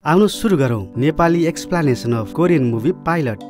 आउनु सुरु गरौँ Nepali explanation of Korean movie pilot.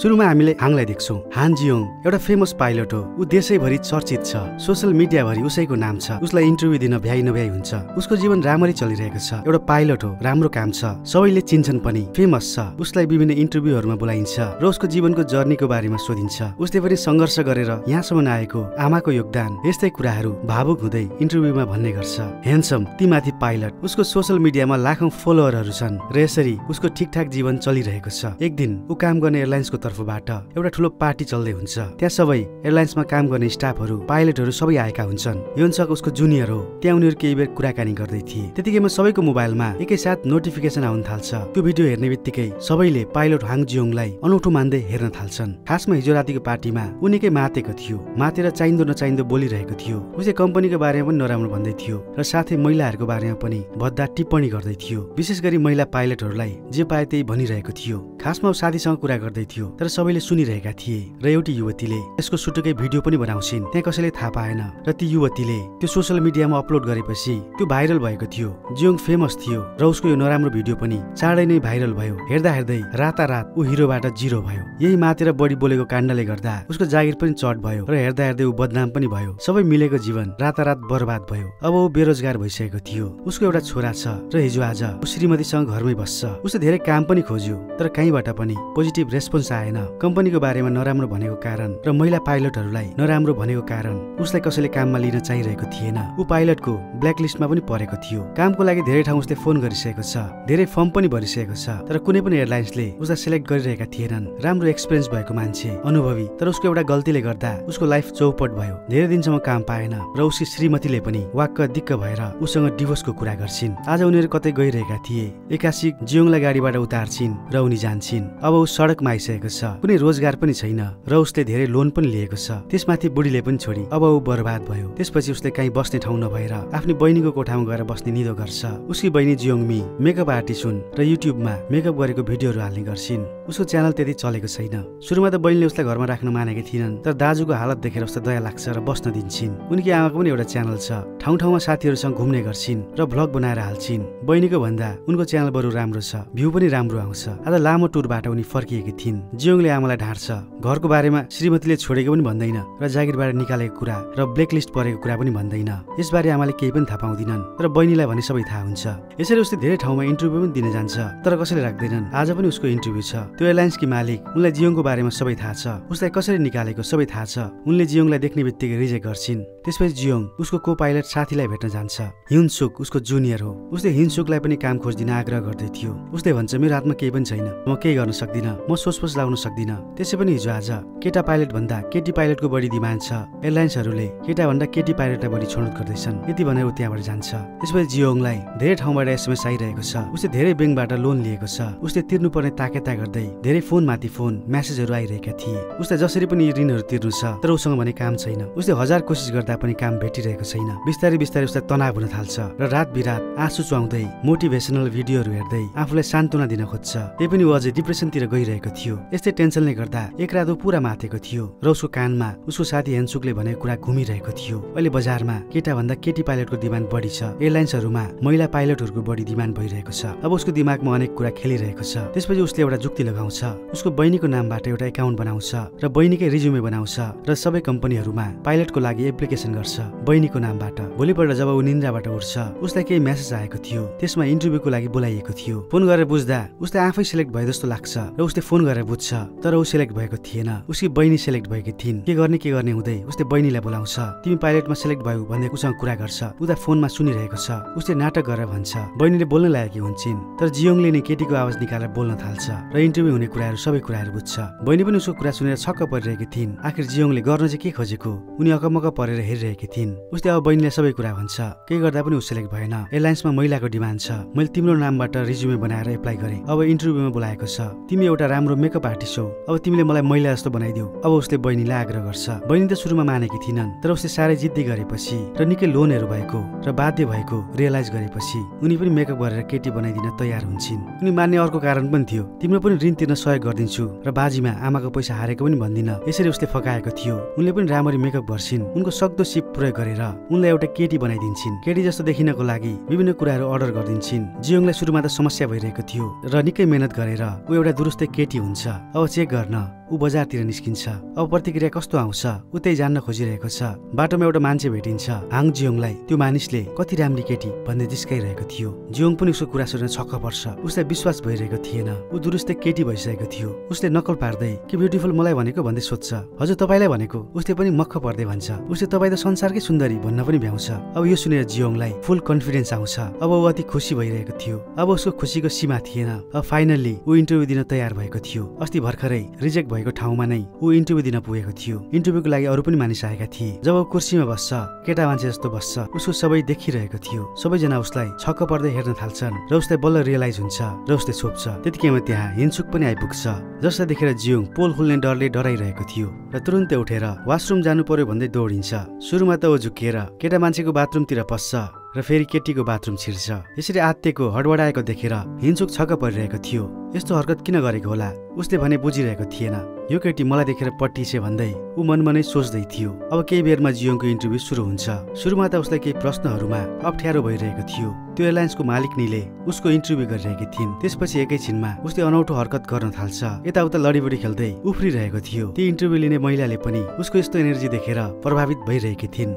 सुरुमा हामीले हाङलाई देख्छौं। हान जियोङ एउटा फेमस पाइलट हो। ऊ देशैभरि चर्चित छ। सोशल मिडियाभरि उसैको नाम छ। उसलाई इन्टरभ्यु दिन भ्याइ नभ्याइ हुन्छ। उसको जीवन राम्ररी चलिरहेको छ। एउटा पाइलट हो, राम्रो काम छ, सबैले चिन्छन् पनि, फेमस छ। उसलाई विभिन्न इन्टरभ्युहरुमा बोलाइन्छ र उसको जीवनको जर्नीको बारेमा सोधिन्छ। उसले पनि सङ्घर्ष गरेर यहाँसम्म आएको, आमाको योगदान, यस्तै कुराहरू भावुक हुँदै इन्टरभ्युमा भन्ने गर्छ। ह्यान्डसम तीमाथि पाइलट। उसको सोशल मिडियामा लाखौं फलोअरहरू छन् र यसरी उसको ठिकठाक जीवन चलिरहेको छ। एक दिन ऊ काम गर्ने एयरलाइन्सको तर्फबाट एउटा ठूलो पार्टी चल्दै हुन्छ। त्यहाँ सबै एयरलाइन्समा काम गर्ने स्टाफहरू, पाइलटहरू सबै आएका हुन्छन्। योन्सक उसको जुनियर हो। त्यहाँ उनीहरू केही बेर कुराकानी गर्दै थिए। त्यतिकैमा सबैको मोबाइलमा एकैसाथ नोटिफिकेसन आउन थाल्छ। त्यो भिडियो हेर्ने बित्तिकै सबैले पाइलट हाङ जियोङलाई अनौठो मान्दै हेर्न थाल्छन्। खासमा हिजो रातिको पार्टीमा ऊ निकै मातेको थियो। मातेर चाहिँदो नचाहिँदो बोलिरहेको थियो। उसले कम्पनीको बारेमा पनि नराम्रो भन्दै थियो र साथै महिलाहरूको बारेमा पनि भद्दा टिप्पणी गर्दै थियो। विशेष गरी महिला पाइलटहरूलाई जे पाए त्यही भनिरहेको थियो। खासमा ऊ साथीसँग कुरा गर्दै थियो तर सबैले सुनिरहेका थिए र एउटी युवतीले यसको सुटुकै भिडियो पनि बनाउँछिन्। त्यहाँ कसैले थाहा पाएन र ती युवतीले त्यो सोशल मिडियामा अपलोड गरेपछि त्यो भाइरल भएको थियो। जियोङ फेमस थियो र उसको यो नराम्रो भिडियो पनि चाँडै नै भाइरल भयो। हेर्दा हेर्दै रातारात ऊ हिरोबाट जिरो भयो। यही मातेर बढी बोलेको काण्डले गर्दा उसको जागिर पनि चट भयो र हेर्दा हेर्दै ऊ बदनाम पनि भयो। सबै मिलेको जीवन रातारात बर्बाद भयो। अब ऊ बेरोजगार भइसकेको थियो। उसको एउटा छोरा छ र हिजो आज ऊ श्रीमतीसँग घरमै बस्छ। उसले धेरै काम पनि खोज्यो तर कहीँबाट पनि पोजिटिभ रेस्पोन्स आएन। कम्पनीको बारेमा नराम्रो भनेको कारण र महिला पाइलटहरूलाई नराम्रो भनेको कारण उसलाई कसैले काममा लिन चाहिरहेको थिएन। ऊ पाइलटको ब्ल्याकलिस्टमा पनि परेको थियो। कामको लागि धेरै ठाउँ उसले फोन गरिसकेको छ, धेरै फर्म पनि भरिसकेको छ तर कुनै पनि एयरलाइन्सले उसलाई सिलेक्ट गरिरहेका थिएनन्। राम्रो एक्सपिरियन्स भएको मान्छे, अनुभवी, तर उसको एउटा गल्तीले गर्दा उसको लाइफ चौपट भयो। धेरै दिनसम्म काम पाएन र उसकी श्रीमतीले पनि वाक्क दिक्क भएर उसँग डिभोर्सको कुरा गर्छिन्। आज उनीहरू कतै गइरहेका थिए। एकासी जियोङलाई गाडीबाट उतार्छिन् र उनी जान्छिन्। अब ऊ सडकमा आइसकेको छ। कुनै रोजगार पनि छैन र उसले धेरै लोन पनि लिएको छ। त्यसमाथि बुढीले पनि छोडी। अब ऊ बर्बाद भयो। त्यसपछि उसले कहीँ बस्ने ठाउँ नभएर आफ्नो बहिनीको कोठामा गएर बस्ने निदो गर्छ। उसकी बहिनी जियोङमी मेकअप आर्टिस्ट हुन् र युट्युबमा मेकअप गरेको भिडियोहरू हाल्ने गर्छिन्। उसको च्यानल त्यति चलेको छैन। सुरुमा त बहिनीले उसलाई घरमा राख्न मानेकी थिएनन् तर दाजुको हालत देखेर उसलाई दया लाग्छ र बस्न दिन्छिन्। उनकी आमाको पनि एउटा च्यानल छ। ठाउँ ठाउँमा साथीहरूसँग घुम्ने गर्छिन् र भ्लग बनाएर हाल्छिन्। बहिनीको भन्दा उनको च्यानल बरु राम्रो छ, भ्यू पनि राम्रो आउँछ। आज लामो टुरबाट उनी फर्किएकी थिइन्। जियोङले आमालाई ढाँट्छ। घरको बारेमा श्रीमतीले छोडेको पनि भन्दैन र जागिरबाट निकालेको कुरा र ब्ल्याकलिस्ट परेको कुरा पनि भन्दैन। यसबारे आमाले केही पनि थाहा पाउँदिनन् तर बहिनीलाई भने सबै थाहा हुन्छ। यसरी उसले धेरै ठाउँमा इन्टरभ्यु पनि दिन जान्छ तर कसैले राख्दैनन्। आज पनि उसको इन्टरभ्यु छ। त्यो एयरलाइन्सकी मालिक उनलाई जियोङको बारेमा सबै थाहा छ। उसलाई कसरी निकालेको सबै थाहा छ। उनले जियोङलाई देख्ने बित्तिकै रिजेक्ट गर्छिन्। त्यसपछि जियोङ उसको को पाइलट साथीलाई भेट्न जान्छ। हिन्सुक उसको जुनियर हो। उसले हिन्सुकलाई पनि काम खोजिदिन आग्रह गर्दै थियो। उसले भन्छ मेरो हातमा केही पनि छैन, म केही गर्न सक्दिनँ, म सोचपोच लाउन सक्दिनँ। त्यसै पनि हिजो आज केटा पाइलट भन्दा केटी पाइलटको बढी डिमान्ड छ। एयरलाइन्सहरूले केटा भन्दा केटी पाइलटलाई बढी छनौट गर्दैछन्। यति भनेर ऊ त्यहाँबाट जान्छ। त्यसपछि जियोङलाई धेरै ठाउँबाट एसएमएस आइरहेको छ। उसले धेरै ब्याङ्कबाट लोन लिएको छ। उसले तिर्नुपर्ने ताकेता गर्दै धेरै फोनमाथि फोन मेसेजहरू आइरहेका थिए। उसलाई जसरी पनि यी ऋणहरू तिर्नु छ तर उसँग भने काम छैन। उसले 1000 कोसिस गर्दा पनि काम भेटिरहेको छैन। बिस्तारै बिस्तारै उसलाई तनाव हुन थाल्छ र रात बिरात आँसु चुहाउँदै मोटिभेसनल भिडियोहरू हेर्दै आफूलाई सान्त्वना दिन खोज्छ। त्यही पनि ऊ अझै डिप्रेसनतिर गइरहेको थियो। यस्तै टेन्सनले गर्दा एक रात ऊ पुरा मातेको थियो र उसको कानमा उसको साथी हेन्सुकले भनेको कुरा घुमिरहेको थियो। अहिले बजारमा केटा भन्दा केटी पाइलटको डिमान्ड बढी छ। एयरलाइन्सहरूमा महिला पाइलटहरूको बढी डिमान्ड भइरहेको छ। अब उसको दिमागमा अनेक कुरा खेलिरहेको छ। त्यसपछि उसले एउटा जुक्ति लगाउँछ। उसको बहिनीको नामबाट एउटा एकाउन्ट बनाउँछ र बहिनीकै रिज्युमे बनाउँछ र सबै कम्पनीहरूमा पाइलटको लागि एप्लिकेसन गर्छ बहिनीको नामबाट। भोलिपल्ट जब ऊ निन्द्राबाट उठ्छ उसलाई केही मेसेज आएको थियो। त्यसमा इन्टरभ्युको लागि बोलाइएको थियो। फोन गरेर बुझ्दा उसले आफै सिलेक्ट भए जस्तो लाग्छ र उसले फोन गरेर बुझ्छ तर ऊ सिलेक्ट भएको थिएन। उसकी बहिनी सिलेक्ट भएकी थिइन्। के गर्ने हुँदै उसले बहिनीलाई बोलाउँछ। तिमी पाइलटमा सिलेक्ट भयो भन्दै उसँग कुरा गर्छ। उता फोनमा सुनिरहेको छ। उसले नाटक गरेर भन्छ। बहिनीले बोल्न लागेकी हुन्छन् तर जियोङले नै केटीको आवाज निकालेर बोल्न थाल्छ र इन्टरभ्यु हुने कुराहरू सबै कुराहरू बुझ्छ। बहिनी पनि उसको कुरा सुनेर छक्क परिरहेकी थिइन्। आखिर जियोङले गर्न चाहिँ के खोजेको उनी अकमक्क परेर हेरिरहेकी थिइन्। उसले अब बहिनीलाई सबै कुरा भन्छ। केही गर्दा पनि ऊ सिलेक्ट भएन। एयरलाइन्समा महिलाको डिमान्ड छ। मैले तिम्रो नामबाट रिज्युमे बनाएर एप्लाई गरेँ। अब इन्टरभ्युमा बोलाएको छ। तिमी एउटा राम्रो मेकअप आँटिसौ, अब तिमीले मलाई महिला जस्तो बनाइदेऊ। अब उसले बहिनीलाई आग्रह गर्छ। बहिनी त सुरुमा मानेकी थिइनन्, तर उसले साह्रै जिद्दी गरेपछि र निकै लोनहरू भएको र बाध्य भएको रियलाइज गरेपछि उनी पनि मेकअप गरेर केटी बनाइदिन तयार हुन्छन्। उनी मान्ने अर्को कारण पनि थियो, तिम्रो पनि ऋण तिर्न सहयोग गरिदिन्छु र बाजीमा आमाको पैसा हारेको पनि भन्दिन। यसरी उसले फकाएको थियो। उनले पनि राम्ररी मेकअप गर्छिन्, उनको सक्दो सिप प्रयोग गरेर उनलाई एउटा केटी बनाइदिन्छन्। केटी जस्तो देखिनको लागि विभिन्न कुराहरू अर्डर गरिदिन्छन्। जियोङलाई सुरुमा त समस्या भइरहेको थियो र निकै मेहनत गरेर ऊ एउटा दुरुस्तै केटी हुन्छ। अब चेक गर्न ऊ बजारतिर निस्किन्छ। अब प्रतिक्रिया कस्तो आउँछ ऊ त्यही जान्न खोजिरहेको छ। बाटोमा एउटा मान्छे भेटिन्छ। हाङ जियोङलाई त्यो मानिसले कति राम्री केटी भन्दै जिस्काइरहेको थियो। जियोङ पनि उसको कुरा सुनेर छक्क पर्छ। उसलाई विश्वास भइरहेको थिएन, ऊ दुरुस्तै केटी भइसकेको थियो। उसले नक्कल पार्दै कि ब्युटिफुल मलाई भनेको भन्दै सोध्छ। हजुर तपाईलाई भनेको। उसले पनि मक्ख पर्दै भन्छ, उसले तपाईँ त संसारकै सुन्दरी भन्न पनि भ्याउँछ। अब यो सुनेर जियोङलाई फुल कन्फिडेन्स आउँछ। अब ऊ अति खुसी भइरहेको थियो। अब उसको खुसीको सीमा थिएन। अब फाइनल्ली ऊ इन्टरभ्यू दिन तयार भएको थियो। अस्ति भर्खरै रिजेक्ट भएको ठाउँमा नै ऊ इन्टरभ्यू दिन पुगेको थियो। इन्टरभ्यूको लागि अरू पनि मानिस आएका थिए। जब ऊ कुर्सीमा बस्छ, केटा मान्छे जस्तो बस्छ, उसको सबै देखिरहेको थियो। सबैजना उसलाई छक्क पर्दै हेर्न थाल्छन् र उसलाई बल्ल रियलाइज हुन्छ र उसले छोप्छ। त्यतिकैमा त्यहाँ हिन्सुक पनि आइपुग्छ, जसलाई देखेर जियोङ पोल खुल्ने डरले डराइरहेको थियो र तुरुन्तै उठेर वासरुम जानु पर्यो भन्दै दौडिन्छ। सुरुमा त ऊ झुकिएर केटा मान्छेको बाथरुमतिर पस्छ र फेरि केटीको बाथरुम छिर्छ। यसरी आत्तेको हडबडाएको देखेर हिन्सुक छक्क परिरहेको थियो। यस्तो हरकत किन गरेको होला उसले भने बुझिरहेको थिएन। यो केटी मलाई देखेर पट्टिछे भन्दै ऊ मनमा नै सोच्दै थियो। अब केही बेरमा जियोङको इन्टरभ्यू सुरु हुन्छ। सुरुमा त उसलाई केही प्रश्नहरूमा अप्ठ्यारो भइरहेको थियो। त्यो एयरलाइन्सको मालिकनीले उसको इन्टरभ्यू गरिरहेकी थिइन्। त्यसपछि एकैछिनमा उसले अनौठो हरकत गर्न थाल्छ। यताउता लडीबडी खेल्दै उफ्रिरहेको थियो। ती इन्टरभ्यू लिने महिलाले पनि उसको यस्तो एनर्जी देखेर प्रभावित भइरहेकी थिइन्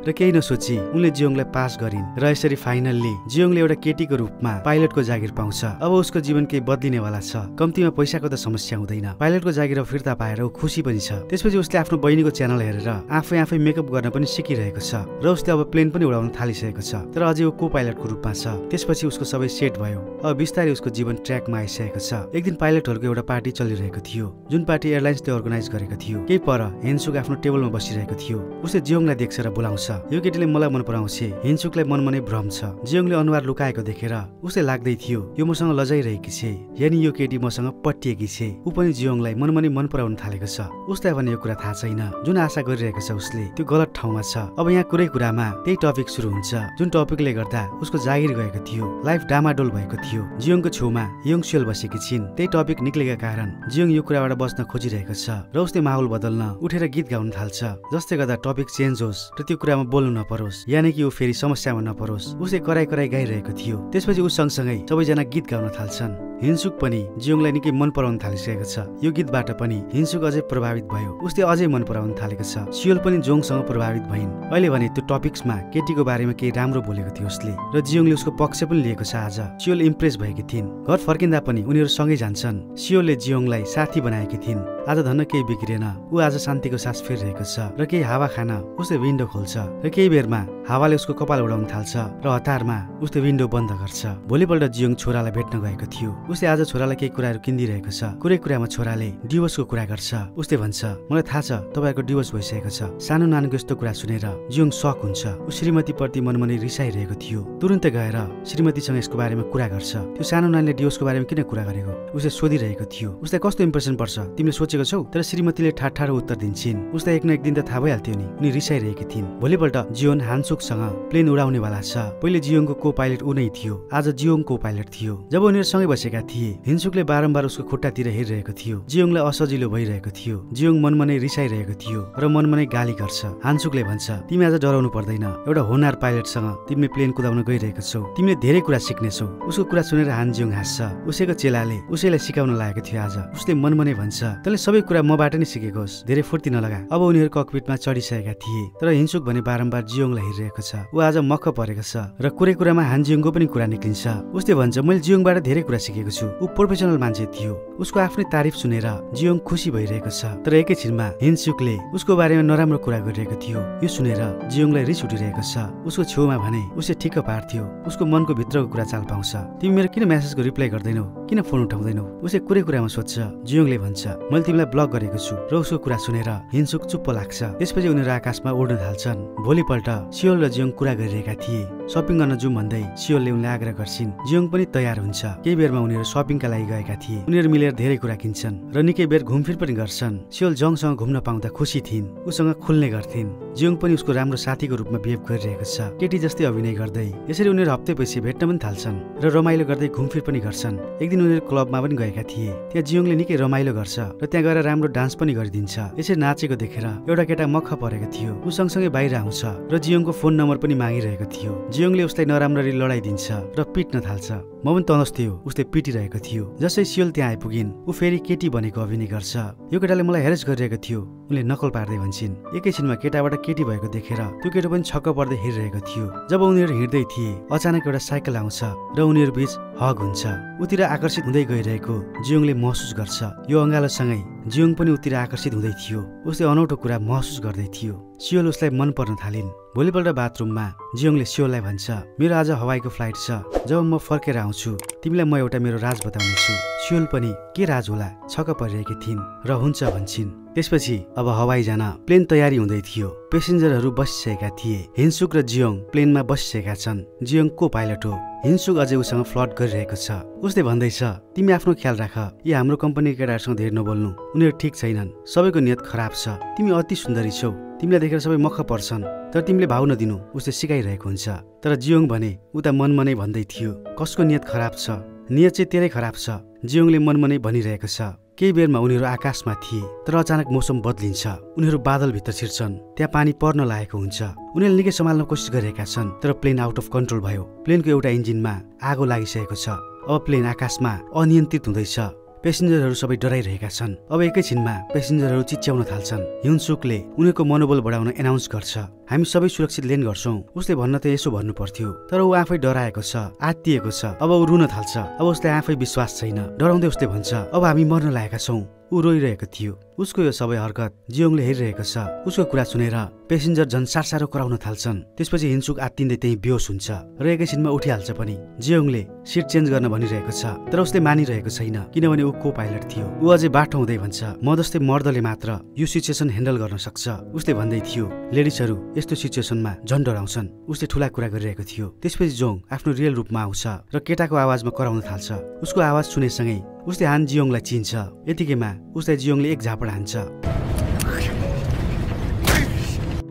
र केही नसोची उनले जियोङलाई पास गरिन् र यसरी फाइनल्ली जियोङले एउटा केटीको रूपमा पाइलटको जागिर पाउँछ। अब उसको जीवन केही बदलिनेवाला छ। कम्तीमा पैसाको त समस्या हुँदैन, पाइलटको जागिर फिर्ता पाएर ऊ खुसी पनि छ। त्यसपछि उसले आफ्नो बहिनीको च्यानल हेरेर आफै मेकअप गर्न पनि सिकिरहेको छ र उसले अब प्लेन पनि उडाउन थालिसकेको छ। तर अझै ऊ को पाइलटको रूपमा छ। त्यसपछि उसको सबै सेट भयो। अब बिस्तारै उसको जीवन ट्र्याकमा आइसकेको छ। एक दिन पाइलटहरूको एउटा पार्टी चलिरहेको थियो, जुन पार्टी एयरलाइन्सले अर्गनाइज गरेको थियो। केही पर हिन्सुक आफ्नो टेबलमा बसिरहेको थियो। उसले जियोङलाई देख्छ र बोलाउँछ। यो केटीले मलाई मन पराउँछ। हिन्सुकलाई मनमा नै भ्रम छ। जियोङले अनुहार लुकाएको देखेर उसले लाग्दै थियो यो मसँग लजाइरहेकी छे, यानि यो केटी मसँग पट्टिएकी छे। ऊ पनि जियोङलाई मनमा नै मन पराउन थालेको छ। उसलाई भने यो कुरा थाहा छैन। जुन आशा गरिरहेको छ उसले त्यो गलत ठाउँमा छ। अब यहाँ कुरामा त्यही टपिक सुरु हुन्छ, जुन टपिकले गर्दा उसको जागिर गएको थियो, लाइफ डामाडोल भएको थियो। जियोङको छेउमा यङ सुयल बसेकी छिन्। त्यही टपिक निक्लेका कारण जियोङ यो कुराबाट बच्न खोजिरहेको छ र उसले माहौल बदल्न उठेर गीत गाउन थाल्छ, जसले गर्दा टपिक चेन्ज होस् र त्यो कुरामा बोल्नु नपरोस्, यानि कि ऊ फेरि समस्यामा नपरोस्। उसले कराई गाइरहेको थियो। त्यसपछि ऊ सँगसँगै सबैजना गीत गाउन थाल्छन्। हिन्सुक पनि जियोङलाई निकै मन पराउन थालिसकेको छ। यो गीतबाट पनि हिन्सुक अझै प्रभावित भयो। उसले अझै मन पराउन थालेको छ। सियोल पनि जोङसँग प्रभावित भइन्। अहिले भने त्यो टपिक्समा केटीको बारेमा केही राम्रो बोलेको थियो उसले र जियोङले उसको पक्ष पनि लिएको छ। आज सियोल इम्प्रेस भएकी थिइन्। घर फर्किँदा पनि उनीहरू सँगै जान्छन्। सियोलले जियोङलाई साथी बनाएकी थिइन्। आज धन्न केही बिग्रेन। ऊ आज शान्तिको सास फेरिरहेको छ र केही हावा खान उसले विन्डो खोल्छ र केही बेरमा हावाले उसको कपाल उडाउन थाल्छ र हतारमा उसले विन्डो बन्द गर्छ। भोलिपल्ट जियोङ छोरालाई भेट्न गएको थियो। उसले आज छोरालाई केही कुराहरू किनिदिरहेको छ। कुरामा छोराले डिभोर्सको कुरा गर्छ। उसले भन्छ मलाई थाहा छ तपाईहरुको डिभोर्स भइसकेको छ। सानो नानीको यस्तो कुरा सुनेर जियोङ सक हुन्छ। ऊ श्रीमतीप्रति मनमनै रिसाइरहेको थियो। तुरुन्तै गएर श्रीमतीसँग यसको बारेमा कुरा गर्छ। त्यो सानो नानीले डिभोर्सको बारेमा किन कुरा गरेको उसले सोधिरहेको थियो। उसलाई कस्तो इम्प्रेसन पर्छ तिमीले सोचेको छौ? तर श्रीमतीले ठाठारो उत्तर दिन्छिन्। उसलाई एक न एक दिन त थाहा भइहाल्थ्यो नि। उनी रिसाइरहेकी थिइन्। भोलिपल्ट जियोन हान्सुकसँग प्लेन उडाउनेवाला छ। पहिले जियोङको को पाइलट ऊ नै थियो, आज जियोङ को पाइलट थियो। जब उनीहरू सँगै बसेका थिए हिन्सुकले बारम्बार उसको खुट्टातिर हेरिरहेको थियो। जियोङलाई असजिलो भइरहेको थियो। जियोङ मनमा नै रिसाइरहेको थियो र मनमा नै गाली गर्छ। हान्सुकले भन्छ तिमी आज डराउनु पर्दैन, एउटा होनार पाइलटसँग तिमीले प्लेन कुदाउन गइरहेको छौ, तिमीले धेरै कुरा सिक्नेछौ। उसको कुरा सुनेर हानजियोङ हाँस्छ। उसैको चेलाले उसैलाई सिकाउन लागेको थियो। आज उसले मनमा नै भन्छ तैँले सबै कुरा मबाट नै सिकेकोस्, धेरै फुर्ती नलगा। अब उनीहरू ककपिटमा चढिसकेका थिए तर हिन्सुक भने बारम्बार जियोङलाई हेरिरहेको छ। ऊ आज मक्ख परेको छ र कुरामा हानजियोङको पनि कुरा निक्लिन्छ। उसले भन्छ मैले जियोङबाट धेरै कुरा सिकेको छु। ऊ प्रोफेसनल मान्छे थियो। उसको आफ्नै तारिफ सुनेर जियोङ खुसी भइरहेको छ। तर एकैछिनमा हिन्सुकले उसको बारेमा नराम्रो कुरा गरिरहेको थियो। यो सुनेर जियोङलाई रिस उठिरहेको छ। उसको छेउमा भने उसले ठिक्क पार्थ्यो। उसको मनको भित्रको कुरा चाल पाउँछ। तिमी मेरो किन मेसेजको रिप्लाई गर्दैनौ, किन फोन उठाउँदैनौ? उसले कुरामा सोध्छ। जियोङले भन्छ मैले तिमीलाई ब्लक गरेको छु र उसको कुरा सुनेर हिन्सुक चुप्प लाग्छ। त्यसपछि उनीहरू आकाशमा उड्न थाल्छन्। भोलिपल्ट सियोल र जियोङ कुरा गरिरहेका थिए। शपिङ गर्न जाउँ भन्दै सियोलले उनलाई आग्रह गर्छिन्। जियोङ पनि तयार हुन्छ। केही बेरमा उनीहरू शपिङका लागि गएका थिए। उनीहरू मिलेर धेरै कुरा किन्छन् र निकै बेर घुमफिर पनि गर्छन्। सियोल जङसँग घुम्न पाउँदा खुसी थिइन्। उसँग खुल्ने गर्थिन्। जियोङ पनि उसको राम्रो साथीको रूपमा बिहेभ गरिरहेको छ, केटी जस्तै अभिनय गर्दै। यसरी उनीहरू हप्तैपछि भेट्न पनि थाल्छन् र रमाइलो गर्दै घुमफिर पनि गर्छन्। एक दिन उनीहरू क्लबमा पनि गएका थिए। त्यहाँ जियोङले निकै रमाइलो गर्छ र त्यहाँ गएर राम्रो डान्स पनि गरिदिन्छ। यसरी नाचेको देखेर एउटा केटा मक्ख परेको थियो। ऊ सँगसँगै बाहिर आउँछ र जियोङको फोन नम्बर पनि मागिरहेको थियो। जियोङले उसलाई नराम्ररी लडाइदिन्छ र पिट्न थाल्छ। म पनि तनस्थ्यो उसले पिटिरहेको थियो। जसै सियोल त्यहाँ आइपुगिन्, ऊ फेरि केटी बनेको अभिनय गर्छ। यो केटाले मलाई हेरेस गरिरहेको थियो, उनले नकल पार्दै भन्छन्। एकैछिनमा केटाबाट केटी भएको देखेर त्यो केटो पनि छक्क पर्दै हेरिरहेको थियो। जब उनीहरू हिँड्दै थिए, अचानक एउटा साइकल आउँछ र उनीहरू बीच हग हुन्छ। उतिर आकर्षित हुँदै गइरहेको जियोङले महसुस गर्छ। यो अँगालोसँगै जियोङ पनि उतिर आकर्षित हुँदै थियो। उसले अनौठो कुरा महसुस गर्दै थियो। सियोल उसलाई मन पर्न थालिन्। भोलिपल्ट बाथरुममा जियोङले सियोललाई भन्छ, मेरो आज हवाईको फ्लाइट छ। जब म फर्केर आउँछु तिमीलाई म एउटा मेरो राज बताउनेछु। सियोल पनि के राज होला छक्क परिरहेकी थिइन् र हुन्छ भन्छन्। त्यसपछि अब हवाई जान प्लेन तयारी हुँदै थियो। पेसेन्जरहरू बसिसकेका थिए। हिन्सुक र जियोङ प्लेनमा बसिसकेका छन्। जियोङ को पाइलट हो। हिन्सुक अझै उसँग फ्लर्ट गरिरहेको छ। उसले भन्दैछ, तिमी आफ्नो ख्याल राख। यी हाम्रो कम्पनीका केटाहरूसँग धेरै नबोल्नु, उनीहरू ठिक छैनन्। सबैको नियत खराब छ। तिमी अति सुन्दरी छौ, तिमीलाई देखेर सबै मक्ख पर्छन्, तर तिमीले भाउ नदिनु, उसले सिकाइरहेको हुन्छ। तर जियोङ भने उता मनमा नै भन्दै थियो, कसको नियत खराब छ, नियत चाहिँ तेरै खराब छ। जियोङले मनमा नै भनिरहेको छ। केही बेरमा उनीहरू आकाशमा थिए, तर अचानक मौसम बदलिन्छ। उनीहरू बादलभित्र छिर्छन्। त्यहाँ पानी पर्न लागेको हुन्छ। उनीहरूले निकै सम्हाल्न कोसिस गरिरहेका छन्, तर प्लेन आउट अफ कन्ट्रोल भयो। प्लेनको एउटा इन्जिनमा आगो लागिसकेको छ। अब प्लेन आकाशमा अनियन्त्रित हुँदैछ। पेसेन्जरहरू सबै डराइरहेका छन्। अब एकैछिनमा पेसेन्जरहरू चिच्याउन थाल्छन्। हिन्सुकले उनीहरूको मनोबल बढाउन एनाउन्स गर्छ, हामी सबै सुरक्षित ल्यान्ड गर्छौं। उसले भन्न त यसो भन्नु पर्थ्यो, तर ऊ आफै डराएको छ, आत्तिएको छ। अब ऊ रुन थाल्छ। अब उसलाई आफै विश्वास छैन। डराउँदै उसले भन्छ, अब हामी मर्न लागेका छौं। ऊ रोइरहेको थियो। उसको यो सबै हरकत जियोङले हेरिरहेको छ। उसको कुरा सुनेर पेसेन्जर झन् सारसारो कराउन थाल्छन्। त्यसपछि हिन्सुक आत्तिँदै त्यही बेहोस हुन्छ र एकैछिनमा उठिहाल्छ पनि। जियोङले सिट चेन्ज गर्न भनिरहेको छ, तर उसले मानिरहेको छैन, किनभने ऊ को पाइलट थियो। ऊ अझै बाटो हुँदै भन्छ, म जस्तै मर्दले मात्र यो सिचुएसन ह्यान्डल गर्न सक्छ। उसले भन्दै थियो, लेडिजहरू यस्तो सिचुएसनमा झन् डराउँछन्। उसले ठुला कुरा गरिरहेको थियो। त्यसपछि जोङ आफ्नो रियल रूपमा आउँछ र केटाको आवाजमा कराउन थाल्छ। उसको आवाज सुनेसँगै उसले हान जियोङलाई चिन्छ। यतिकैमा उसलाई जियोङले एक झापड हान्छ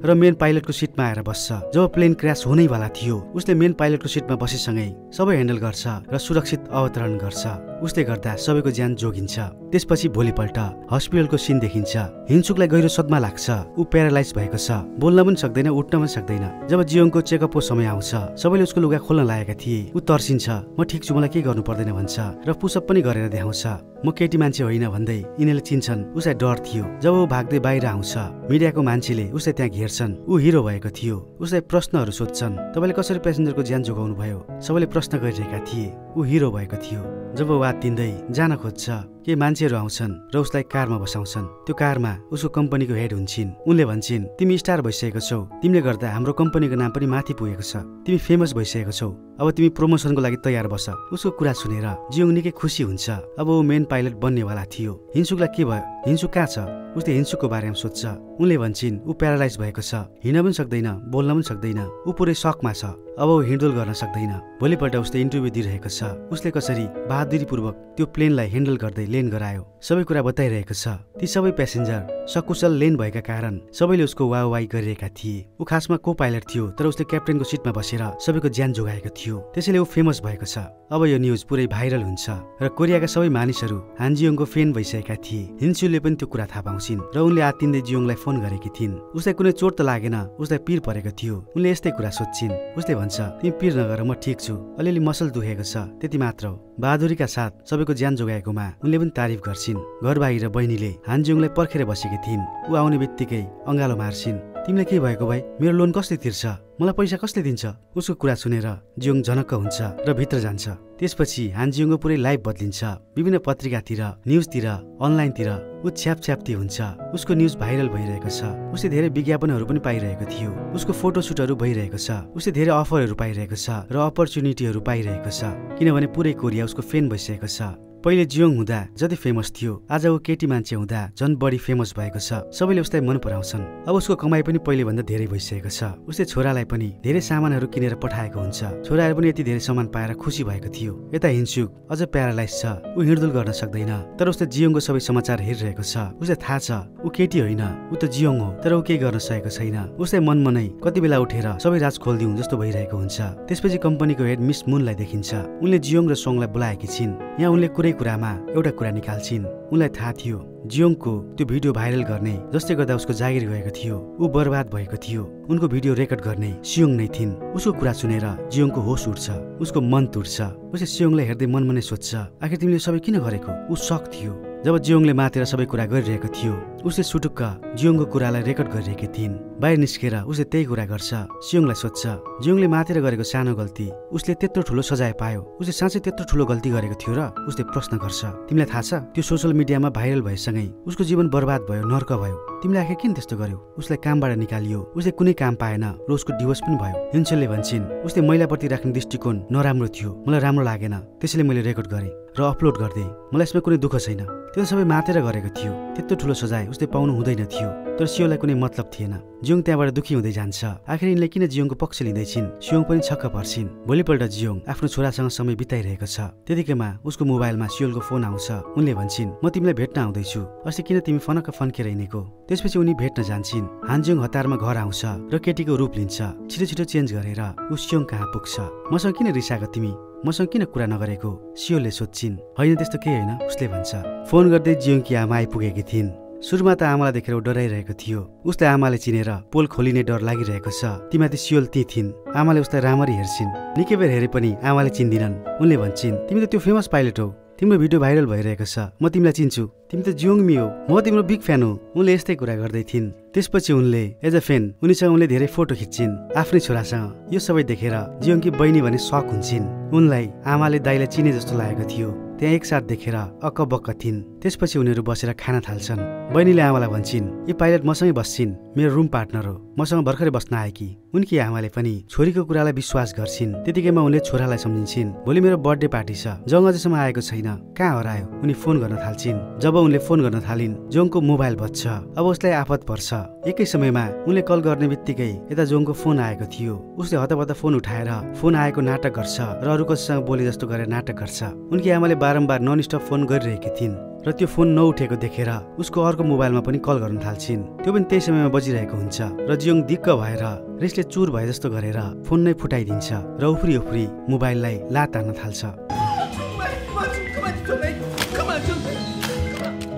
र मेन पाइलटको सिटमा आएर बस्छ। जब प्लेन क्र्यास हुनैवाला थियो, उसले मेन पाइलटको सिटमा बसेसँगै सबै ह्यान्डल गर्छ र सुरक्षित अवतरण गर्छ। उसले गर्दा सबैको ज्यान जोगिन्छ। त्यसपछि भोलिपल्ट हस्पिटलको सिन देखिन्छ। हिन्सुकलाई गहिरो सदमा लाग्छ। ऊ प्यारालाइज भएको छ, बोल्न पनि सक्दैन, उठ्न पनि सक्दैन। जब जियोङको चेकअपको समय आउँछ, सबैले उसको लुगा खोल्न लागेका थिए। ऊ तर्सिन्छ, म ठिक छु, मलाई केही गर्नु पर्दैन भन्छ र पुसअप पनि गरेर देखाउँछ। म केटी मान्छे होइन भन्दै यिनीहरूले चिन्छन्। उसलाई डर थियो। जब ऊ भाग्दै बाहिर आउँछ, मिडियाको मान्छेले उसलाई त्यहाँ घेर्छन्। ऊ हिरो भएको थियो। उसलाई प्रश्नहरू सोध्छन्, तपाईँले कसरी पेसेन्जरको ज्यान जोगाउनु भयो। सबैले प्रश्न गरिरहेका थिए। ऊ हिरो भएको थियो। जब ऊ आत्तिँदै जान खोज्छ, केही मान्छेहरू आउँछन् र उसलाई कारमा बसाउँछन्। त्यो कारमा उसको कम्पनीको हेड हुन्छन्। उनले भन्छन्, तिमी स्टार भइसकेको छौ, तिमीले गर्दा हाम्रो कम्पनीको नाम पनि माथि पुगेको छ, तिमी फेमस भइसकेको छौ, अब तिमी प्रमोसनको लागि तयार बस। उसको कुरा सुनेर जियोङ निकै खुसी हुन्छ। अब ऊ मेन पाइलट बन्नेवाला थियो। हिन्सुकलाई के भयो, हिन्सुक कहाँ छ। उसले हिन्सुकको बारेमा सोध्छ। उनले भन्छन्, ऊ प्यारालाइज भएको छ, हिँड्न पनि सक्दैन, बोल्न पनि सक्दैन, ऊ पुरै सकमा छ। अब ऊ हिँडडुल गर्न सक्दैन। भोलिपल्ट उसले इन्टरभ्यू दिइरहेको छ। उसले कसरी बहादुरीपूर्वक त्यो प्लेनलाई ह्यान्डल गर्दै ल्यान्ड गरायो, सबै कुरा बताइरहेको छ। ती सबै पेसेन्जर सकुशल ल्यान्ड भएका कारण सबैले उसको वाहवाही गरिरहेका थिए। ऊ खासमा को पाइलट थियो, तर उसले क्याप्टेनको सिटमा बसेर सबैको ज्यान जोगाएको थियो। त्यसैले ऊ फेमस भएको छ। अब यो न्युज पुरै भाइरल हुन्छ र कोरियाका सबै मानिसहरू हान जियोङको फ्यान भइसकेका थिए। हिन्सुले पनि त्यो कुरा थाहा पाउँछिन् र उनले आत्तिँदै जियोङलाई फोन गरेकी थिइन्। उसलाई कुनै चोट त लागेन, उसलाई पिर परेको थियो। उनले यस्तै कुरा सोध्छिन्। उसले भन्छ, तिमी पिर नगर, म ठिक छु, अलिअलि मसल दुखेको छ, त्यति मात्र हो। बहादुरीका साथ सबैको ज्यान जोगाएकोमा उनले पनि तारिफ गर्छिन्। घर बाहिर बहिनीले हान जियोङलाई पर्खेर बसेकी थिइन्। ऊ आउने बित्तिकै अँगालो मार्छिन्। तिमीलाई के भएको भाइ, मेरो लोन कसले तिर्छ, मलाई पैसा कसले दिन्छ। उसको कुरा सुनेर जियोङ झनक्क हुन्छ र भित्र जान्छ। त्यसपछि हान जियोङको पुरै लाइफ बदलिन्छ। विभिन्न पत्रिकातिर, न्युजतिर, अनलाइनतिर ऊ छ्यापछ्याप्ती हुन्छ। उसको न्युज भाइरल भइरहेको छ। उसले धेरै विज्ञापनहरू पनि पाइरहेको थियो। उसको फोटोसुटहरू भइरहेको छ। उसले धेरै अफरहरू पाइरहेको छ र अपर्च्युनिटीहरू पाइरहेको छ, किनभने पुरै कोरिया उसको फ्यान भइसकेको छ। पहिले जियोङ हुँदा जति फेमस थियो आज ऊ केटी मान्छे हुँदा झन् बढी फेमस भएको छ। सबैले उसलाई मन पराउँछन्। अब उसको कमाइ पनि पहिले भन्दा धेरै भइसकेको छ। उसले छोरालाई पनि धेरै सामानहरू किनेर पठाएको हुन्छ। छोराहरू पनि यति धेरै सामान पाएर खुसी भएको थियो। यता हिन्सुक अझ प्यारालाइज छ, ऊ हिँडडुल गर्न सक्दैन। तर उसले जियोङको सबै समाचार हेरिरहेको छ। उसलाई थाहा छ ऊ केटी होइन, ऊ त जियोङ हो, तर ऊ केही गर्न सकेको छैन। उसलाई मनमा नै कति बेला उठेर सबै राज खोलिदिउँ जस्तो भइरहेको हुन्छ। त्यसपछि कम्पनीको हेड मिस मुनलाई देखिन्छ। उनले जियोङ र सोङलाई बोलाएकी छिन्। यहाँ उनले कुरै कुरामा एउटा कुरा निकाल्छिन्। उनलाई थाहा थियो जियोङको त्यो भिडियो भाइरल गर्ने जसले गर्दा उसको जागिर गएको थियो, ऊ बर्बाद भएको थियो। उनको भिडियो रेकर्ड गर्ने सियोङ नै थिइन्। उसको कुरा सुनेर जियोङको होस उठ्छ, उसको मन तुर्छ। उसले सियोङलाई हेर्दै मनमा नै सोध्छ आखिर तिमीले सबै किन गरेको। ऊ सक थियो। जब जियोङले मातेर सबै कुरा गरिरहेको थियो उसले सुटुक्क जियोङको कुरालाई रेकर्ड गरिरहेकी थिइन्। बाहिर निस्केर उसले त्यही कुरा गर्छ। सियोङलाई सोध्छ जियोङले मातेर गरेको सानो गल्ती उसले त्यत्रो ठुलो सजाय पायो, उसले साँच्चै त्यत्रो ठुलो गल्ती गरेको थियो र उसले प्रश्न गर्छ तिमीलाई थाहा छ त्यो सोशल मिडियामा भाइरल भएसँगै उसको जीवन बर्बाद भयो, नर्क भयो। तिमीले आखिर किन त्यस्तो गर्यौ। उसलाई कामबाट निकालियो, उसले कुनै काम पाएन र उसको डिभोर्स पनि भयो। हिन्सेलले भन्छन् उसले महिलाप्रति राख्ने दृष्टिकोण नराम्रो थियो, मलाई राम्रो लागेन, त्यसैले मैले रेकर्ड गरेँ र अपलोड गर्दै। मलाई यसमा कुनै दुःख छैन, त्यो सबै मातेर गरेको थियो। त्यत्रो ठुलो सजाय उसले पाउनु हुँदैन थियो। तर सियोलाई कुनै मतलब थिएन। जियोङ त्यहाँबाट दुखी हुँदै जान्छ। आखिर यिनले किन जियोङको पक्ष लिँदैछिन्। सियोङ पनि छक्क पर्छिन्। भोलिपल्ट जियोङ आफ्नो छोरासँग समय बिताइरहेको छ। त्यतिकैमा उसको मोबाइलमा सियोलको फोन आउँछ। उनले भन्छन् म तिमीलाई भेट्न आउँदैछु, अस्ति किन तिमी फनक्क फन्केर हिँडेको। त्यसपछि उनी भेट्न जान्छन्। हानजियोङ हतारमा घर आउँछ र केटीको रूप लिन्छ। छिटो छिटो चेन्ज गरेर ऊ सियोङ कहाँ पुग्छ। मसँग किन रिसाएको तिमी, मसँग किन कुरा नगरेको। सियोलले सोध्छिन्। होइन त्यस्तो केही होइन उसले भन्छ। फोन गर्दै जियोङकी आमा आइपुगेकी थिइन्। सुरुमा त आमालाई देखेर ऊ डराइरहेको थियो। उसलाई आमाले चिनेर पोल खोलिने डर लागिरहेको छ। तीमाथि सियोल ती थिइन्। आमाले उसलाई राम्ररी हेर्छिन्। निकै बेर हेरे पनि आमाले चिन्दिनन्। उनले भन्छन् तिमी त त्यो फेमस पाइलट हौ, तिम्रो भिडियो भाइरल भइरहेको छ, म तिमीलाई चिन्छु, तिमी त जियोङमी हौ, म तिम्रो बिग फ्यान हो। उनले यस्तै कुरा गर्दै थिइन्। त्यसपछि उनले एज अ फ्यान उनीसँग उनले धेरै फोटो खिच्छिन् आफ्नै छोरासँग। यो सबै देखेर जियोङकी बहिनी भने सक हुन्छन्। उनलाई आमाले दाइलाई चिने जस्तो लागेको थियो। त्यहाँ एकसाथ देखेर अक्कबक्क थिइन्। त्यसपछि उनीहरू बसेर खाना थाल्छन्। बहिनीले आमालाई भन्छन् यो पाइलट मसँगै बस्छिन्, मेरो रुम पार्टनर हो, मसँग भर्खरै बस्न आएकी। उनकी आमाले पनि छोरीको कुरालाई विश्वास गर्छिन्। त्यतिकैमा उनले छोरालाई सम्झिन्छन् भोलि मेरो बर्थडे पार्टी छ, जङ अझैसम्म आएको छैन, कहाँ हरायो। उनी फोन गर्न थाल्छिन्। जब उनले फोन गर्न थालिन् जोङको मोबाइल बज्छ। अब उसलाई आफत पर्छ। एकै समयमा उनले कल गर्ने बित्तिकै यता जोङको फोन आएको थियो। उसले हतपत फोन उठाएर फोन आएको नाटक गर्छ र अरू कसैसँग बोले जस्तो गरेर नाटक गर्छ। उनकी आमाले बारम्बार नन स्टप फोन गरिरहेकी थिइन् र त्यो फोन नउठेको देखेर उसको अर्को मोबाइलमा पनि कल गर्न थाल्छिन्। त्यो पनि त्यही समयमा बजिरहेको हुन्छ र जियोङ दिक्क भएर रिसले चुर भए जस्तो गरेर फोन नै फुटाइदिन्छ र उफ्री उफ्री मोबाइललाई लात हान्न थाल्छ।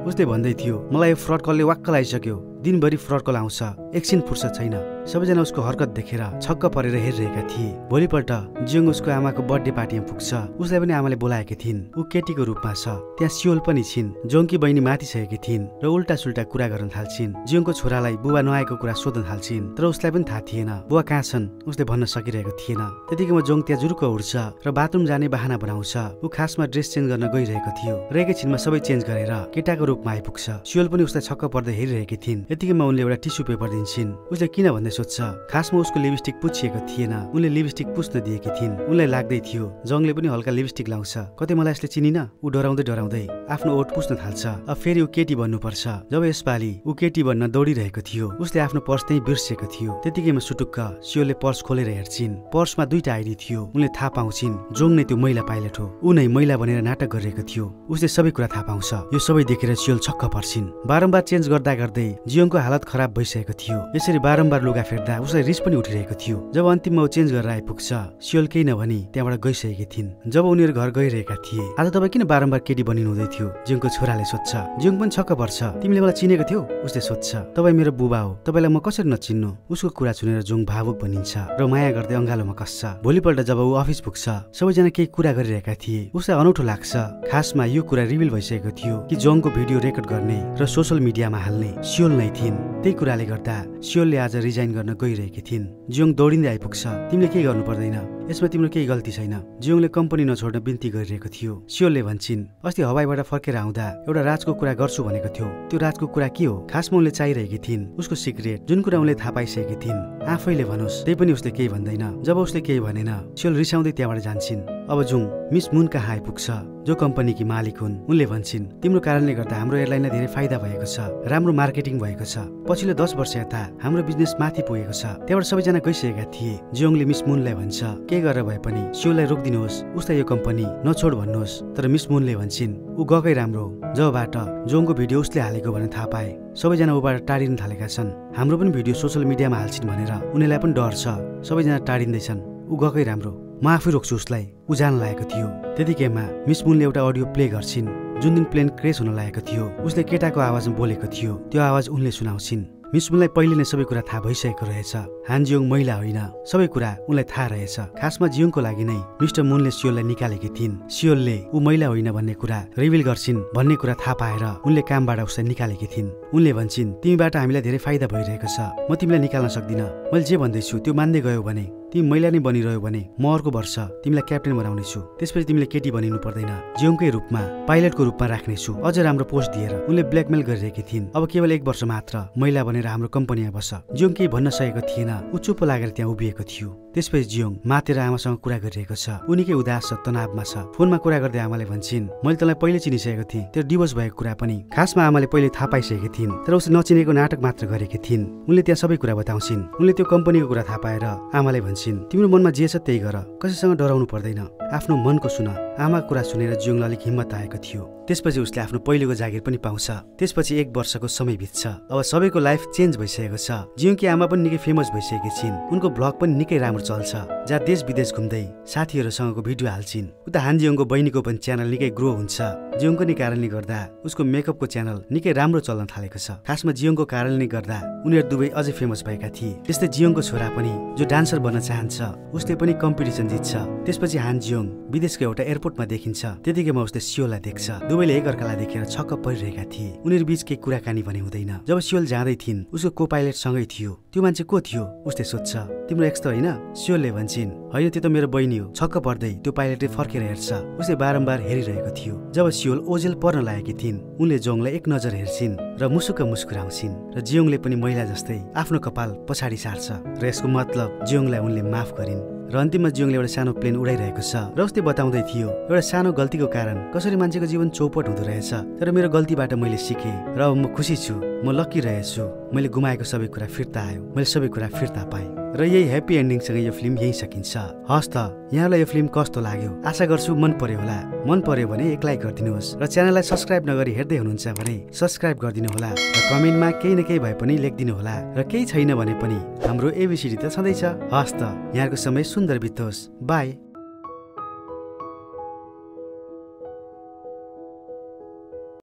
उसले भन्दै थियो मलाई यो फ्रड कलले वाक्क लागिसक्यो, दिनभरि फ्रड कल आउँछ, एकछिन फुर्सद छैन। सबैजना उसको हरकत देखेर छक्क परेर हेरिरहेका थिए। भोलिपल्ट जियोङ उसको आमाको बर्थडे पार्टीमा पुग्छ। उसलाई पनि आमाले बोलाएकी थिइन्। ऊ केटीको रूपमा छ। त्यहाँ सियोल पनि छिन्। जोङकी बहिनी माथि सकेकी थिइन् र उल्टा सुल्टा कुरा गर्न थाल्छिन्। जियोङको छोरालाई बुबा नआएको कुरा सोध्न थाल्छिन्। तर उसलाई पनि थाहा थिएन बुबा कहाँ छन्, उसले भन्न सकिरहेको थिएन। त्यतिकैमा जोङ त्यहाँ जुरुक्क उठ्छ र बाथरुम जाने बहाना बनाउँछ। ऊ खासमा ड्रेस चेन्ज गर्न गइरहेको थियो र एकैछिनमा सबै चेन्ज गरेर केटाको रूपमा आइपुग्छ। सियोल पनि उसलाई छक्क पर्दै हेरिरहेकी थिइन्। यतिकैमा उनले एउटा टिस्यु पेपर दिन्छन्। उसले किन भन्दै सोध्छ। खासमा उसको लिपस्टिक पुछिएको थिएन। उनले लिपस्टिक पुस्न दिएकी थिइन्। उनलाई लाग्दै थियो जङले पनि हल्का लिपस्टिक लाउँछ, कतै मलाई यसले चिनिन। ऊ डराउँदै डराउँदै आफ्नो ओठ पुस्न थाल्छ। अब फेरि ऊ केटी बन्नुपर्छ। जब यसपालि ऊ केटी बन्न दौडिरहेको थियो उसले आफ्नो पर्स त्यही बिर्सेको थियो। त्यतिकैमा सुटुक्क सियोलले पर्स खोलेर हेर्छिन्। पर्समा दुईटा आइडी थियो। उनले थाहा पाउँछिन् जोङ नै त्यो महिला पाइलट हो। ऊ नै महिला बनेर नाटक गरिरहेको थियो। उसले सबै कुरा थाहा पाउँछ। यो सबै देखेर सियोल छक्क पर्छिन्। बारम्बार चेन्ज गर्दा गर्दै जियोङको हालत खराब भइसकेको थियो। यसरी बारम्बार लुगा फेर्दा उसलाई रिस पनि उठिरहेको थियो। जब अन्तिममा ऊ चेन्ज गरेर आइपुग्छ सियोल केही नभनी त्यहाँबाट गइसकेकी थिइन्। जब उनीहरू घर गइरहेका थिए आज तपाईँ किन बारम्बार केटी बनिनु हुँदै थियो, जियोङको छोराले सोध्छ। जियोङ पनि छक्क पर्छ। तिमीले मलाई चिनेको थियौ, उसले सोध्छ। तपाईँ मेरो बुबा हो, तपाईँलाई म कसरी नचिन्नु। उसको कुरा सुनेर जोङ भावुक बनिन्छ र माया गर्दै अँगालोमा कस्छ। भोलिपल्ट जब ऊ अफिस पुग्छ सबैजना केही कुरा गरिरहेका थिए। उसलाई अनौठो लाग्छ। खासमा यो कुरा रिभिल भइसकेको थियो कि जोङको भिडियो रेकर्ड गर्ने र सोशल मिडियामा हाल्ने सियोल नै थिइन्। त्यही कुराले गर्दा सियोलले आज रिजाइन गर्न गइरहेकी थिइन्। जियोङ दौडिँदै आइपुग्छ। तिमीले के गर्नु पर्दैन, यसमा तिम्रो केही गल्ती छैन। जियोङले कम्पनी नछोड्न बिन्ती गरिरहेको थियो। सियोलले भन्छिन्, अस्ति हवाईबाट फर्केर आउँदा एउटा राजको कुरा गर्छु भनेको थियो। त्यो राजको कुरा के हो? खासमा उनले चाहिरहेकी थिइन् उसको सिक्रेट, जुन कुरा उनले थाहा पाइसकेकी थिइन्। आफैले भनोस्। त्यही पनि उसले केही भन्दैन। जब उसले केही भनेन, सियोल रिसाउँदै त्यहाँबाट जान्छिन्। अब जुङ मिस मुन कहाँ आइपुग्छ, जो कम्पनीकी मालिक हुन्। उनले भन्छिन्, तिम्रो कारणले गर्दा हाम्रो एयरलाइनलाई धेरै फाइदा भएको छ, राम्रो मार्केटिङ भएको छ। पछिल्लो 10 वर्ष यता हाम्रो बिजनेस माथि पुगेको छ। त्यहाँबाट सबैजना गइसकेका थिए। जियोङले मिस मुनलाई भन्छ, के गरेर भए पनि सियोललाई रोकिदिनुहोस्, उसलाई यो कम्पनी नछोड भन्नुहोस्। तर मिस मुनले भन्छिन्, ऊ गएकै राम्रो। जबबाट जोङको भिडियो उसले हालेको भनेर थाहा पाए, सबैजना ऊबाट टाढिन थालेका छन्। हाम्रो पनि भिडियो सोशल मिडियामा हाल्छिन् भनेर उनीहरूलाई पनि डर छ। सबैजना टाढिँदैछन्। ऊ गएकै राम्रो, म आफै रोक्छु उसलाई। ऊ जान लागेको थियो। त्यतिकैमा मिस मुनले एउटा अडियो प्ले गर्छिन्। जुन दिन प्लेन क्रेस हुन लागेको थियो, उसले केटाको आवाजमा बोलेको थियो। त्यो आवाज उनले सुनाउँछिन्। मिस मुनलाई पहिले नै सबै कुरा थाहा भइसकेको रहेछ। हान जियोङ महिला होइन, सबै कुरा उनलाई थाहा रहेछ। खासमा जियोङको लागि नै मिस्टर मुनले सियोललाई निकालेकी थिइन्। सियोलले ऊ महिला होइन भन्ने कुरा रिभिल गर्छिन् भन्ने कुरा थाहा पाएर उनले कामबाट उसलाई निकालेकी थिइन्। उनले भन्छिन्, तिमीबाट हामीलाई धेरै फाइदा भइरहेको छ, म तिमीलाई निकाल्न सक्दिनँ। मैले जे भन्दैछु त्यो मान्दै गयो भने, तिमी महिला नै बनिरह्यो भने म अर्को वर्ष तिमीलाई क्याप्टेन बनाउनेछु। त्यसपछि तिमीले केटी बनिनु पर्दैन, जियोङकै रूपमा पाइलटको रूपमा राख्नेछु। अझ राम्रो पोस्ट दिएर उनले ब्ल्याकमेल गरिरहेकी थिइन्। अब केवल 1 वर्ष मात्र महिला बनेर हाम्रो कम्पनीमा बस। जियोङ केही भन्न सकेको थिएन। ऊ चुप लागेर त्यहाँ उभिएको थियो। त्यसपछि जियोङ मातेर आमासँग कुरा गरिरहेको छ। उनीकै उदास छ, तनावमा छ। फोनमा कुरा गर्दै आमाले भन्छिन्, मैले तँलाई पहिले चिनिसकेको थिएँ। त्यो डिभोर्स भएको कुरा पनि खासमा आमाले पहिले थाहा पाइसकेकी थिइन्, तर उसले नचिनेको नाटक मात्र गरेकी थिइन्। उनले त्यहाँ सबै कुरा बताउँछिन्। उनले त्यो कम्पनीको कुरा थाहा पाएर आमाले भन्छिन्, तिम्रो मनमा जे छ त्यही गर, कसैसँग डराउनु पर्दैन, आफ्नो मनको सुन। आमाको कुरा सुनेर जियोङलाई अलिक हिम्मत आएको थियो। त्यसपछि उसले आफ्नो पहिलेको जागिर पनि पाउँछ। त्यसपछि 1 वर्षको समय बित्छ। अब सबैको लाइफ चेन्ज भइसकेको छ। जियोङकी आमा पनि निकै फेमस भइसकेकी छिन्। उनको ब्लग पनि निकै राम्रो चल्छ, जहाँ देश विदेश घुम्दै साथीहरूसँगको भिडियो हाल्छिन्। उता हान जियोङको बहिनीको पनि च्यानल निकै ग्रो हुन्छ। जियोङको नि कारणले गर्दा उसको मेकअपको च्यानल निकै राम्रो चल्न थालेको छ। खासमा जियोङको कारणले गर्दा उनीहरू दुवै अझै फेमस भएका थिए। त्यस्तै जियोङको छोरा पनि जो डान्सर बन्न चाहन्छ, उसले पनि कम्पिटिसन जित्छ। त्यसपछि हान जियोङ विदेशको एउटा एयरपोर्टमा देखिन्छ। त्यतिकैमा उसले सियोललाई देख्छ। दुवैले एकअर्कालाई देखेर छक्क परिरहेका थिए। उनीहरू बीच केही कुराकानी भने हुँदैन। जब सियोल जाँदै थिइन्, उसको को पाइलट सँगै थियो। त्यो मान्छे को थियो? उसले सोध्छ, तिम्रो एक्स त होइन? सियोलले भन्छिन्, होइन, त्यो त मेरो बहिनी हो। छक्क पर्दै त्यो पाइलटले फर्केर हेर्छ। उसले बारम्बार हेरिरहेको थियो। जब सियोल ओझेल पर्न लागेकी थिइन्, उनले जोङलाई एक नजर हेर्छिन् र मुसुक्क मुस्कुराउँछिन्। र जियोङले पनि महिला जस्तै आफ्नो कपाल पछाडि सार्छ र यसको मतलब जियोङलाई उनले माफ गरिन्। र अन्तिममा जियोङले एउटा सानो प्लेन उडाइरहेको छ र उसले बताउँदै थियो, एउटा सानो गल्तीको कारण कसरी मान्छेको जीवन चौपट हुँदो रहेछ। तर मेरो गल्तीबाट मैले सिकेँ र अब म खुसी छु, म लकी रहेछु। मैले गुमाएको सबै कुरा फिर्ता आयो, मैले सबै कुरा फिर्ता पाएँ। र यही ह्याप्पी एन्डिङसँग यो फिल्म यही सकिन्छ। हस् त, यहाँलाई यो फिल्म कस्तो लाग्यो? आशा गर्छु मन पर्यो होला। मन पर्यो भने एक लाइक गरिदिनुहोस् र च्यानललाई सब्सक्राइब नगरी हेर्दै हुनुहुन्छ भने सब्सक्राइब गरिदिनु होला र कमेन्टमा केही न केही भए पनि लेखिदिनु होला। र केही छैन भने पनि हाम्रो एबिसिडी त छँदैछ। हस् त, यहाँको समय सुन्दर बितोस्। बाई।